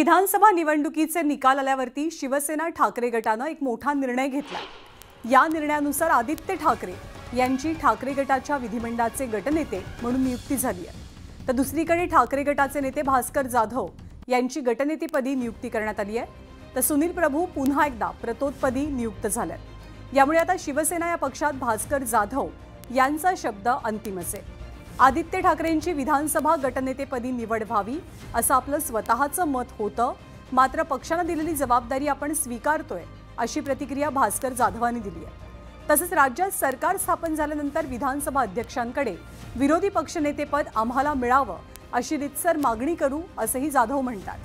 विधानसभा निवडणुकीचे निकाल आल्यावरती शिवसेना ठाकरे गटाने एक मोठा निर्णय घेतला। या निर्णयानुसार आदित्य ठाकरे यांची ठाकरे गटाच्या विधिमंडळाचे गटनेते म्हणून नियुक्ती झाली आहे। तर दुसरीकडे ठाकरे गटाचे नेते भास्कर जाधव यांची गटनेतेपदी नियुक्ती करण्यात आली आहे। तर सुनील प्रभू पुन्हा एकदा प्रतोदपदी नियुक्त झालेत। यामुळे आता शिवसेना या पक्षात भास्कर जाधव यांचा शब्द अंतिम असेल। आदित्य ठाकरेंची विधानसभा गटनेतेपदी निवड व्हावी असं आपलं स्वतःचं मत होतं, मात्र पक्षाने दिलेली जबाबदारी आपण स्वीकारतोय अशी प्रतिक्रिया भास्कर जाधवांनी दिली आहे। तसंच राज्यात सरकार स्थापन झाल्यानंतर विधानसभा अध्यक्षांकडे विरोधी पक्षनेतेपद आम्हाला मिळावं अशी रितसर मागणी करू असंही जाधव म्हणतात।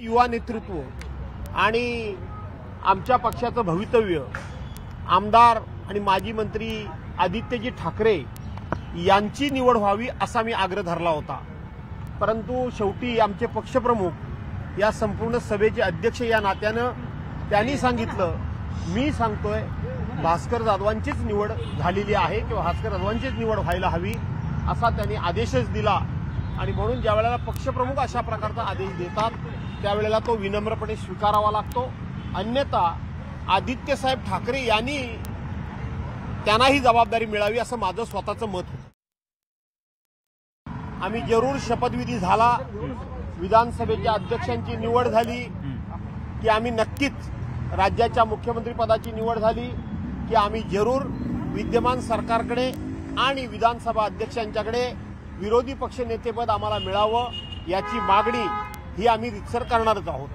युवा नेतृत्व आणि आमच्या पक्षाचं भवितव्य आमदार आणि माजी मंत्री आदित्यजी ठाकरे यांची निवड व्हावी असा मी आग्रह धरला होता। परंतु शेवटी आमचे पक्षप्रमुख या संपूर्ण सभेचे अध्यक्ष या नात्यानं त्यांनी सांगितलं, मी सांगतोय भास्कर जाधवांचीच निवड झालेली आहे किंवा भास्कर जाधवांचीच निवड व्हायला हवी असा त्यांनी आदेशच दिला। आणि म्हणून ज्या वेळेला पक्षप्रमुख अशा प्रकारचा आदेश देतात त्यावेळेला तो विनम्रपणे स्वीकारावा लागतो। अन्यथा आदित्य साहेब ठाकरे यांनी त्यांना ही जबाबदारी मिळावी असं माझं स्वतःचं मत होतं। आम्ही जरूर शपथविधी झाला, विधानसभेच्या अध्यक्षांची निवड झाली की आम्ही नक्कीच राज्याच्या मुख्यमंत्री पदाची निवड झाली की आम्ही जरूर विद्यमान सरकारकडे आणि विधानसभा अध्यक्षांच्याकडे विरोधी पक्षनेतेपद आम्हाला मिळावं याची मागणी ही आम्ही रितसर करणारच आहोत।